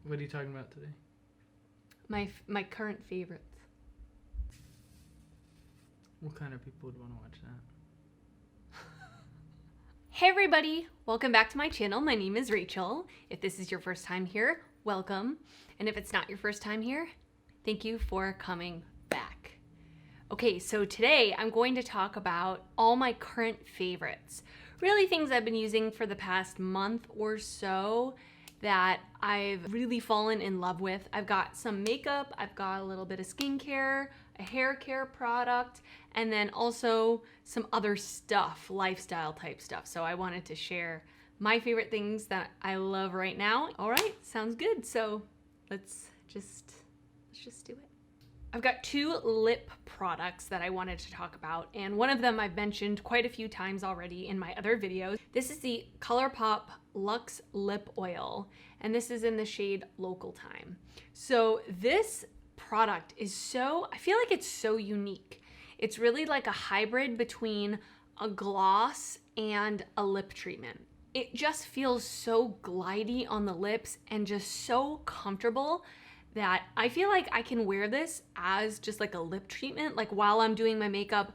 What are you talking about today? My current favorites. What kind of people would want to watch that? Hey everybody, welcome back to my channel. My name is Rachel. If this is your first time here, welcome. And if it's not your first time here, thank you for coming back. Okay, so today I'm going to talk about all my current favorites. Really things I've been using for the past month or so that I've really fallen in love with. I've got some makeup, I've got a little bit of skincare, a hair care product, and then also some other stuff, lifestyle type stuff. So I wanted to share my favorite things that I love right now. All right, sounds good. So let's just do it. I've got two lip products that I wanted to talk about, and one of them I've mentioned quite a few times already in my other videos. This is the ColourPop Luxe Lip Oil, and this is in the shade Local Time. So this product is I feel like it's so unique. It's really like a hybrid between a gloss and a lip treatment. It just feels so glidey on the lips and just so comfortable that I feel like I can wear this as just like a lip treatment. Like while I'm doing my makeup,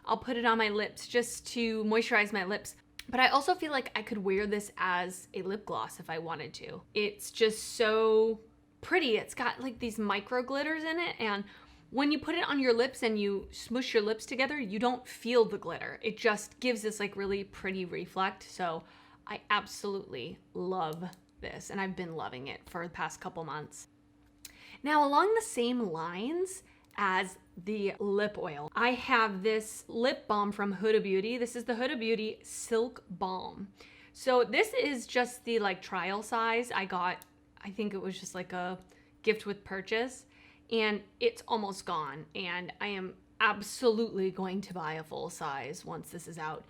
I'll put it on my lips just to moisturize my lips. But I also feel like I could wear this as a lip gloss if I wanted to. It's just so pretty. It's got like these micro glitters in it, and when you put it on your lips and you smush your lips together, you don't feel the glitter. It just gives this like really pretty reflect. So I absolutely love this, and I've been loving it for the past couple months. Now, along the same lines as the lip oil, I have this lip balm from Huda Beauty. This is the Huda Beauty Silk Balm. So this is just the like trial size I got. I think it was just like a gift with purchase, and it's almost gone. And I am absolutely going to buy a full size once this is out.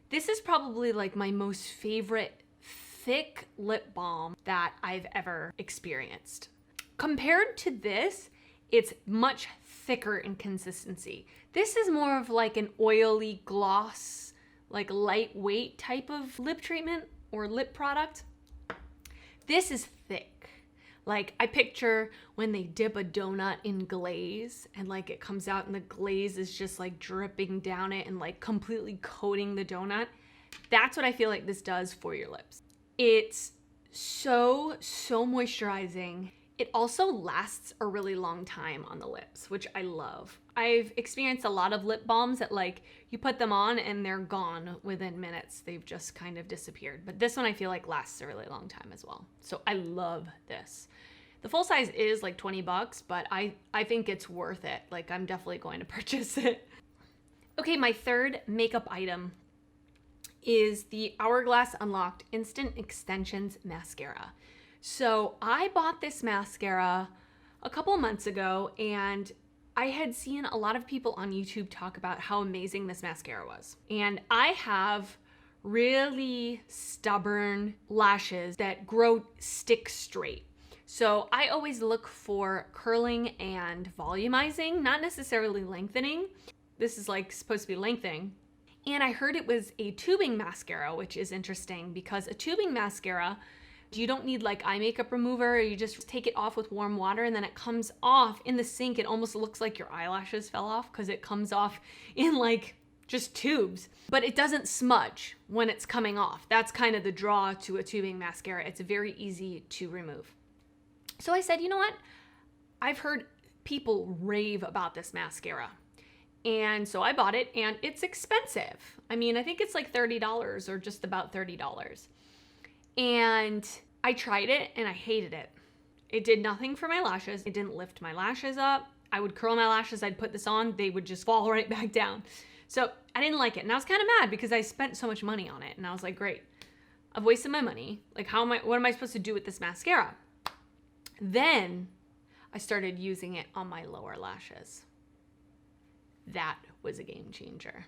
This is probably like my most favorite thick lip balm that I've ever experienced. Compared to this, it's much thicker in consistency. This is more of like an oily gloss, like lightweight type of lip treatment or lip product. This is thick. Like I picture when they dip a donut in glaze and like it comes out and the glaze is just like dripping down it and like completely coating the donut. That's what I feel like this does for your lips. It's so moisturizing. It also lasts a really long time on the lips, which I love. I've experienced a lot of lip balms that like you put them on and they're gone within minutes. They've just kind of disappeared. But this one I feel like lasts a really long time as well. So I love this. The full size is like $20, but I think it's worth it. Like I'm definitely going to purchase it. Okay, my third makeup item is the Hourglass Unlocked Instant Extensions Mascara. So I bought this mascara a couple months ago, and I had seen a lot of people on YouTube talk about how amazing this mascara was. And I have really stubborn lashes that grow stick straight. So I always look for curling and volumizing, not necessarily lengthening. This is like supposed to be lengthening. And I heard it was a tubing mascara, which is interesting because a tubing mascara, you don't need like eye makeup remover. You just take it off with warm water and then it comes off in the sink. It almost looks like your eyelashes fell off because it comes off in like just tubes, but it doesn't smudge when it's coming off. That's kind of the draw to a tubing mascara. It's very easy to remove. So I said, you know what? I've heard people rave about this mascara. And so I bought it, and it's expensive. I mean, I think it's like $30 or just about $30. And I tried it and I hated it. It did nothing for my lashes. It didn't lift my lashes up. I would curl my lashes, I'd put this on, they would just fall right back down. So I didn't like it. And I was kind of mad because I spent so much money on it. And I was like, great, I've wasted my money. Like what am I supposed to do with this mascara? Then I started using it on my lower lashes. That was a game changer.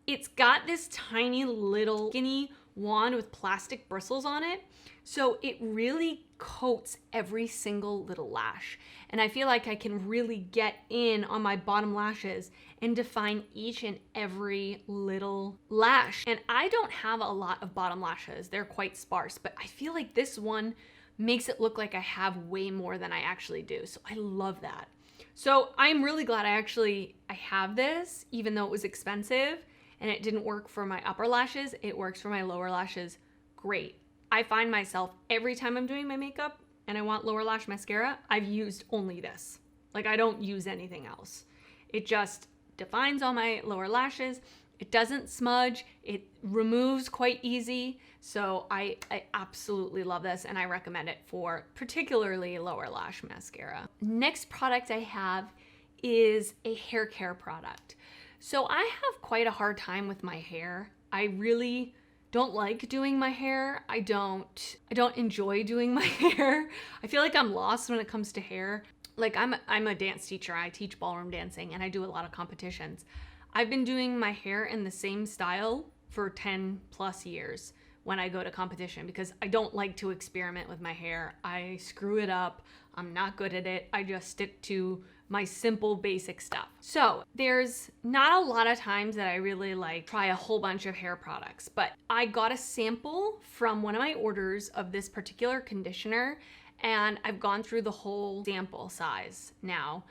It's got this tiny little skinny wand with plastic bristles on it. So it really coats every single little lash. And I feel like I can really get in on my bottom lashes and define each and every little lash. And I don't have a lot of bottom lashes. They're quite sparse, but I feel like this one makes it look like I have way more than I actually do. So I love that. So I'm really glad I have this, even though it was expensive and it didn't work for my upper lashes. It works for my lower lashes great. I find myself every time I'm doing my makeup and I want lower lash mascara, I've used only this. Like, I don't use anything else. It just defines all my lower lashes. It doesn't smudge. It removes quite easy. So I absolutely love this, and I recommend it for particularly lower lash mascara. Next product I have is a hair care product. So I have quite a hard time with my hair. I really don't like doing my hair. I don't enjoy doing my hair. I feel like I'm lost when it comes to hair. Like, I'm a dance teacher. I teach ballroom dancing and I do a lot of competitions. I've been doing my hair in the same style for 10 plus years when I go to competition because I don't like to experiment with my hair. I screw it up. I'm not good at it. I just stick to my simple basic stuff. So there's not a lot of times that I really like try a whole bunch of hair products, but I got a sample from one of my orders of this particular conditioner, and I've gone through the whole sample size now,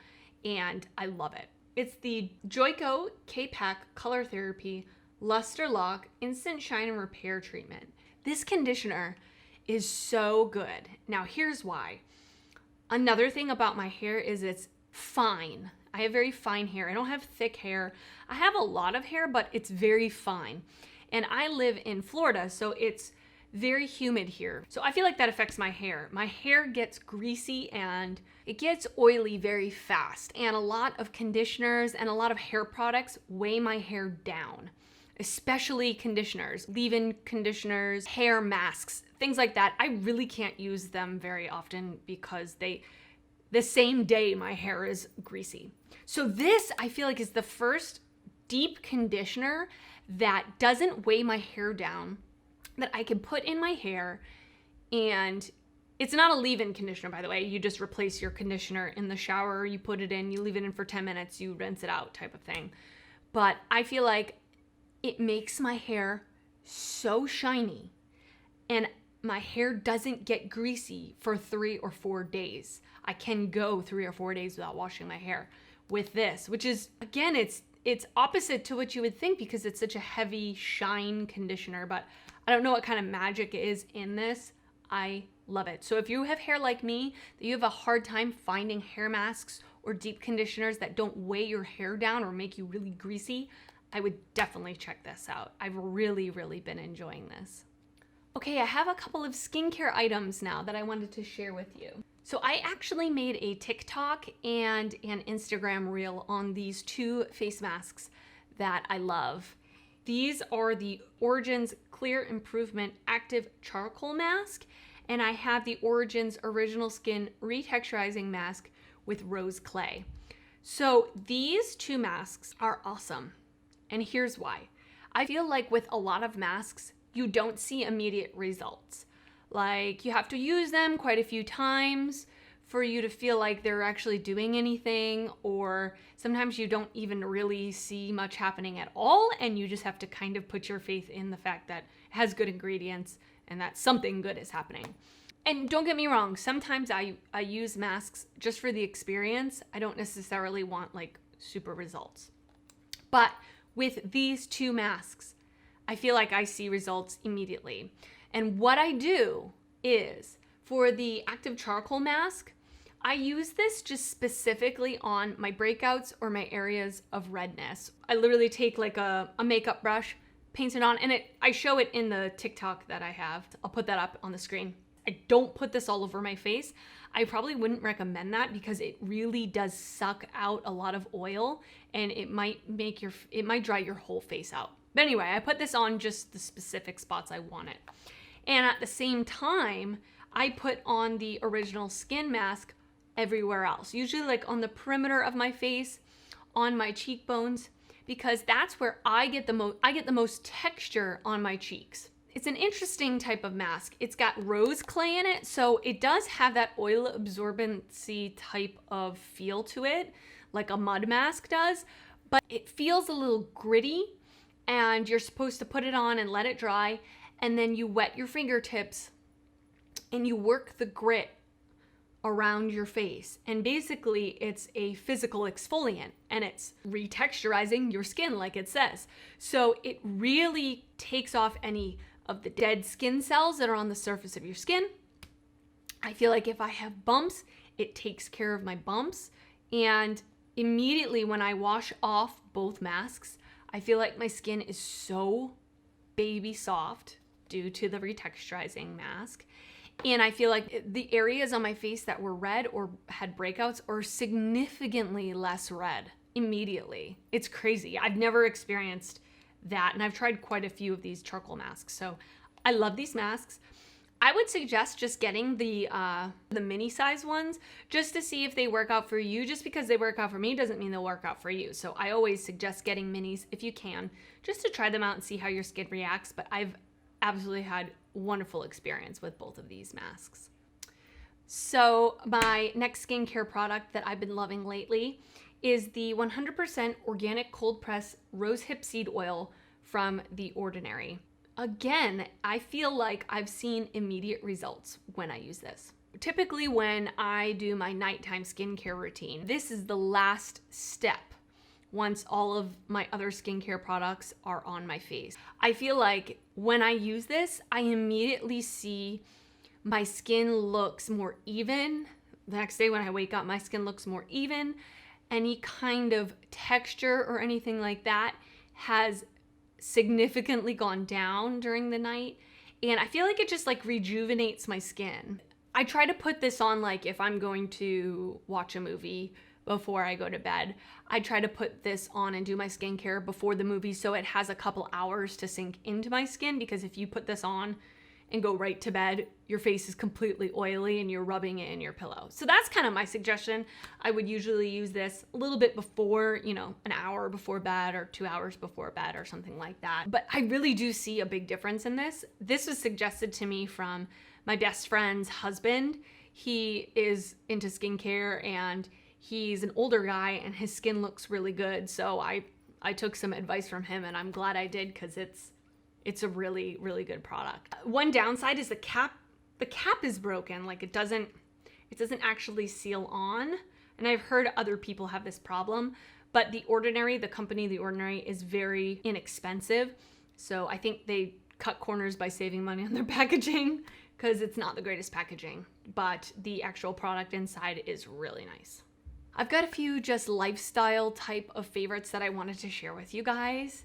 and I love it. It's the Joico K-Pack Color Therapy Luster Lock Instant Shine and Repair Treatment. This conditioner is so good. Now here's why. Another thing about my hair is it's fine. I have very fine hair. I don't have thick hair. I have a lot of hair, but it's very fine. And I live in Florida, so it's very humid here. So I feel like that affects my hair. My hair gets greasy and it gets oily very fast. And a lot of conditioners and a lot of hair products weigh my hair down, especially conditioners, leave-in conditioners, hair masks, things like that. I really can't use them very often because the same day my hair is greasy. So this, I feel like, is the first deep conditioner that doesn't weigh my hair down, that I can put in my hair. And it's not a leave-in conditioner, by the way. You just replace your conditioner in the shower, you put it in, you leave it in for 10 minutes, you rinse it out type of thing. But I feel like it makes my hair so shiny, and my hair doesn't get greasy for 3 or 4 days. I can go 3 or 4 days without washing my hair with this, which is, again, it's opposite to what you would think because it's such a heavy shine conditioner, but I don't know what kind of magic is in this. I love it. So if you have hair like me, that you have a hard time finding hair masks or deep conditioners that don't weigh your hair down or make you really greasy, I would definitely check this out. I've really, really been enjoying this. Okay, I have a couple of skincare items now that I wanted to share with you. So I actually made a TikTok and an Instagram reel on these 2 face masks that I love. These are the Origins Clear Improvement Active Charcoal Mask, and I have the Origins Original Skin Retexturizing Mask with Rose Clay. So these 2 masks are awesome, and here's why. I feel like with a lot of masks, you don't see immediate results. Like, you have to use them quite a few times for you to feel like they're actually doing anything, or sometimes you don't even really see much happening at all, and you just have to kind of put your faith in the fact that it has good ingredients and that something good is happening. And don't get me wrong, sometimes I use masks just for the experience. I don't necessarily want like super results. But with these 2 masks, I feel like I see results immediately. And what I do is, for the active charcoal mask, I use this just specifically on my breakouts or my areas of redness. I literally take like a makeup brush, paint it on, and I show it in the TikTok that I have. I'll put that up on the screen. I don't put this all over my face. I probably wouldn't recommend that because it really does suck out a lot of oil, and it might dry your whole face out. But anyway, I put this on just the specific spots I want it. And at the same time, I put on the Original Skin mask everywhere else, usually like on the perimeter of my face, on my cheekbones, because that's where I get the most texture on my cheeks. It's an interesting type of mask. It's got rose clay in it, so it does have that oil absorbency type of feel to it, like a mud mask does, but it feels a little gritty, and you're supposed to put it on and let it dry, and then you wet your fingertips and you work the grit around your face. And basically it's a physical exfoliant and it's retexturizing your skin like it says. So it really takes off any of the dead skin cells that are on the surface of your skin. I feel like if I have bumps, it takes care of my bumps. And immediately when I wash off both masks, I feel like my skin is so baby soft due to the retexturizing mask. And I feel like the areas on my face that were red or had breakouts are significantly less red immediately. It's crazy. I've never experienced that. And I've tried quite a few of these charcoal masks. So I love these masks. I would suggest just getting the mini size ones just to see if they work out for you. Just because they work out for me doesn't mean they'll work out for you. So I always suggest getting minis if you can, just to try them out and see how your skin reacts. But I've absolutely had wonderful experience with both of these masks. So my next skincare product that I've been loving lately is the 100% organic cold press rose hip seed oil from The Ordinary. Again, I feel like I've seen immediate results when I use this. Typically when I do my nighttime skincare routine, this is the last step once all of my other skincare products are on my face. I feel like when I use this, I immediately see my skin looks more even. The next day when I wake up, my skin looks more even. Any kind of texture or anything like that has significantly gone down during the night. And I feel like it just like rejuvenates my skin. I try to put this on like if I'm going to watch a movie before I go to bed. I try to put this on and do my skincare before the movie so it has a couple hours to sink into my skin, because if you put this on and go right to bed, your face is completely oily and you're rubbing it in your pillow. So that's kind of my suggestion. I would usually use this a little bit before, you know, an hour before bed or 2 hours before bed or something like that. But I really do see a big difference in this. This was suggested to me from my best friend's husband. He is into skincare and he's an older guy and his skin looks really good. So I took some advice from him and I'm glad I did, because it's a really, really good product. One downside is the cap. The cap is broken. Like it doesn't actually seal on. And I've heard other people have this problem, but The Ordinary, the company The Ordinary, is very inexpensive. So I think they cut corners by saving money on their packaging, because it's not the greatest packaging, but the actual product inside is really nice. I've got a few just lifestyle type of favorites that I wanted to share with you guys.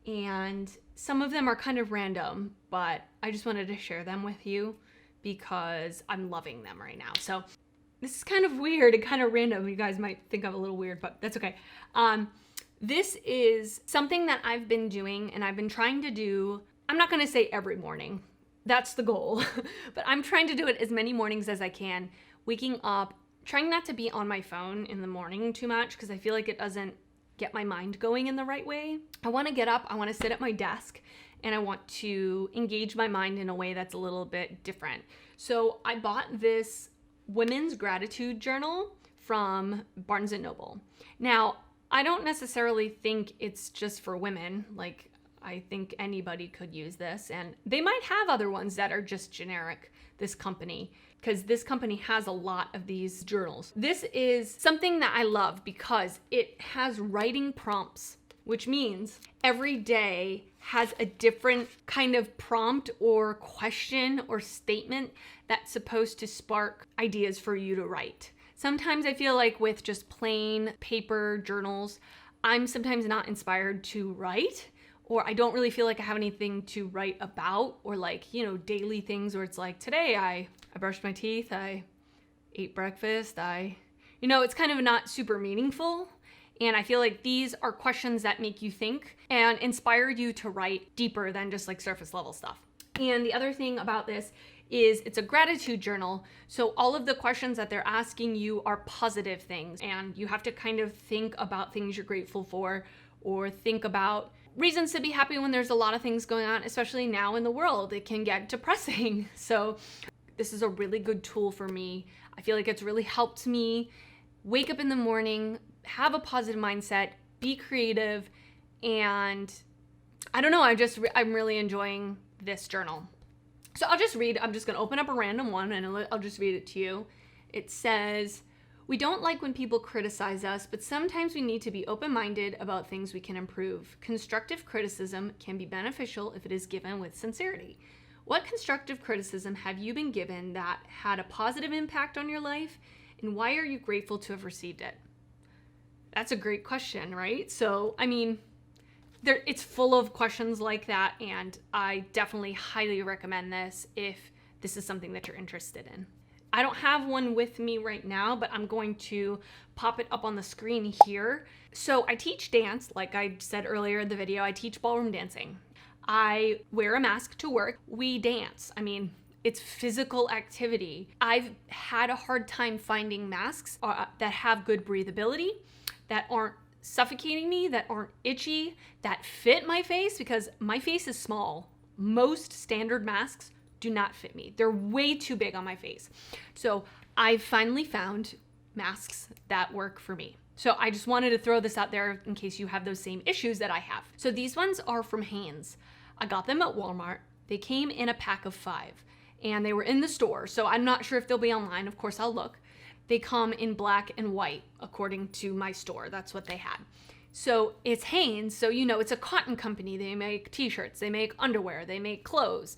And some of them are kind of random, but I just wanted to share them with you because I'm loving them right now. So this is kind of weird and kind of random. You guys might think I'm a little weird, but that's okay. This is something that I've been doing and I've been trying to do. I'm not going to say every morning. That's the goal. But I'm trying to do it as many mornings as I can. Waking up, trying not to be on my phone in the morning too much, because I feel like it doesn't get my mind going in the right way. I want to get up, I want to sit at my desk, and I want to engage my mind in a way that's a little bit different. So I bought this women's gratitude journal from Barnes & Noble. Now, I don't necessarily think it's just for women. Like, I think anybody could use this, and they might have other ones that are just generic, this company, because this company has a lot of these journals. This is something that I love because it has writing prompts, which means every day has a different kind of prompt or question or statement that's supposed to spark ideas for you to write. Sometimes I feel like with just plain paper journals, I'm sometimes not inspired to write, or I don't really feel like I have anything to write about, or like, you know, daily things where it's like, today I brushed my teeth, I ate breakfast, it's kind of not super meaningful. And I feel like these are questions that make you think and inspire you to write deeper than just like surface level stuff. And the other thing about this is it's a gratitude journal. So all of the questions that they're asking you are positive things. And you have to kind of think about things you're grateful for, or think about reasons to be happy when there's a lot of things going on, especially now in the world. It can get depressing. So this is a really good tool for me. I feel like it's really helped me wake up in the morning, have a positive mindset, be creative, and I don't know, I'm really enjoying this journal. So I'll just read, I'm just gonna open up a random one and I'll just read it to you. It says, we don't like when people criticize us, but sometimes we need to be open-minded about things we can improve. Constructive criticism can be beneficial if it is given with sincerity. What constructive criticism have you been given that had a positive impact on your life, and why are you grateful to have received it? That's a great question, right? So, I mean, it's full of questions like that, and I definitely highly recommend this if this is something that you're interested in. I don't have one with me right now, but I'm going to pop it up on the screen here. So I teach dance, like I said earlier in the video, I teach ballroom dancing. I wear a mask to work. We dance. I mean, it's physical activity. I've had a hard time finding masks that have good breathability, that aren't suffocating me, that aren't itchy, that fit my face, because my face is small. Most standard masks do not fit me. They're way too big on my face. So I've finally found masks that work for me. So I just wanted to throw this out there in case you have those same issues that I have. So these ones are from Hanes. I got them at Walmart. They came in a pack of 5 and they were in the store. So I'm not sure if they'll be online. Of course, I'll look. They come in black and white, according to my store. That's what they had. So it's Hanes. So, you know, it's a cotton company. They make t-shirts, they make underwear, they make clothes.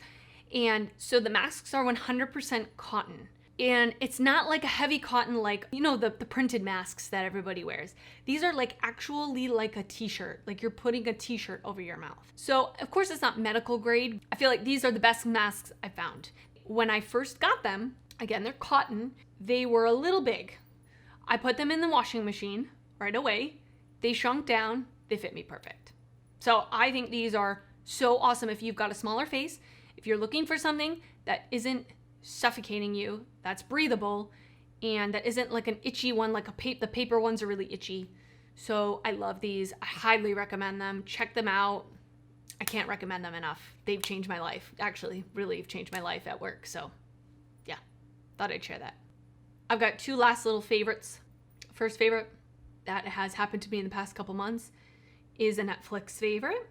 And so the masks are 100% cotton. And it's not like a heavy cotton, like, you know, the printed masks that everybody wears. These are like actually like a t-shirt, like you're putting a t-shirt over your mouth. So of course it's not medical grade. I feel like these are the best masks I found. When I first got them, again, they're cotton, they were a little big. I put them in the washing machine right away. They shrunk down, they fit me perfect. So I think these are so awesome if you've got a smaller face. If you're looking for something that isn't suffocating you, that's breathable, and that isn't like an itchy one, like the paper ones are really itchy. So I love these. I highly recommend them. Check them out. I can't recommend them enough. They've changed my life. Actually, really have changed my life at work. So yeah, thought I'd share that. I've got 2 last little favorites. First favorite that has happened to me in the past couple months is a Netflix favorite.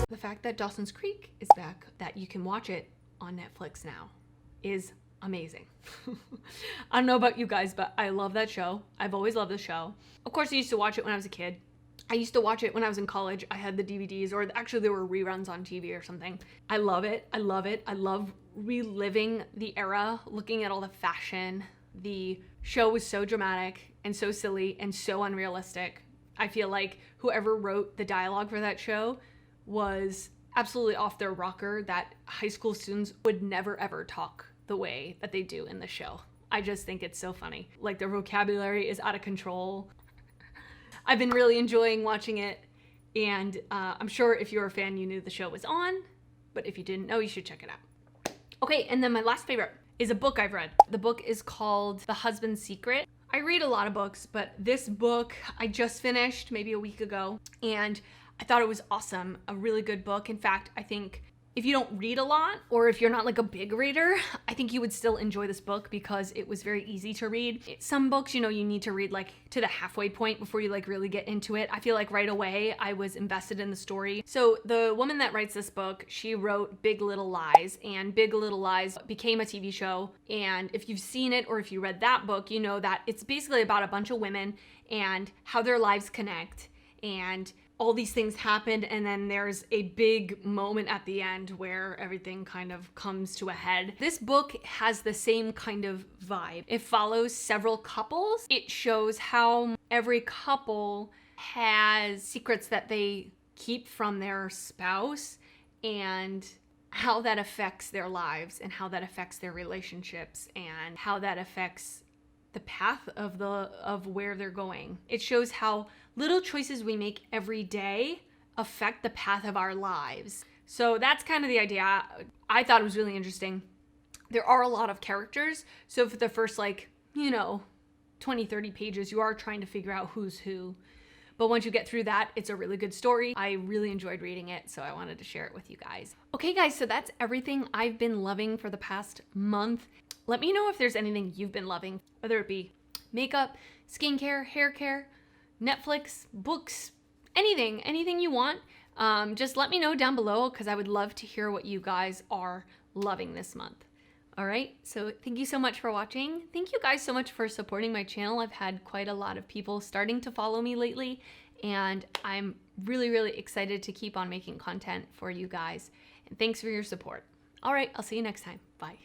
The fact that Dawson's Creek is back, that you can watch it on Netflix now, is amazing. I don't know about you guys, but I love that show. I've always loved the show. Of course, I used to watch it when I was a kid. I used to watch it when I was in college. I had the DVDs, or actually there were reruns on TV or something. I love it. I love it. I love reliving the era, looking at all the fashion. The show was so dramatic and so silly and so unrealistic. I feel like whoever wrote the dialogue for that show was absolutely off their rocker, that high school students would never ever talk the way that they do in the show. I just think it's so funny. Like, their vocabulary is out of control. I've been really enjoying watching it, and I'm sure if you're a fan, you knew the show was on, but if you didn't know, you should check it out. Okay, and then my last favorite is a book I've read. The book is called The Husband's Secret. I read a lot of books, but this book I just finished maybe a week ago, and I thought it was awesome. A really good book. In fact, I think if you don't read a lot, or if you're not like a big reader, I think you would still enjoy this book because it was very easy to read. Some books, you know, you need to read like to the halfway point before you like really get into it. I feel like right away I was invested in the story. So the woman that writes this book, she wrote Big Little Lies, and Big Little Lies became a TV show. And if you've seen it or if you read that book, you know that it's basically about a bunch of women and how their lives connect, and all these things happened, and then there's a big moment at the end where everything kind of comes to a head. This book has the same kind of vibe. It follows several couples. It shows how every couple has secrets that they keep from their spouse, and how that affects their lives, and how that affects their relationships, and how that affects the path of where they're going. It shows how little choices we make every day affect the path of our lives. So that's kind of the idea. I thought it was really interesting. There are a lot of characters. So for the first 20, 30 pages, you are trying to figure out who's who. But once you get through that, it's a really good story. I really enjoyed reading it, so I wanted to share it with you guys. Okay guys, so that's everything I've been loving for the past month. Let me know if there's anything you've been loving, whether it be makeup, skincare, hair care, Netflix, books, anything you want. Just let me know down below because I would love to hear what you guys are loving this month. All right, so thank you so much for watching. Thank you guys so much for supporting my channel. I've had quite a lot of people starting to follow me lately, and I'm really excited to keep on making content for you guys. And thanks for your support. All right, I'll see you next time. Bye.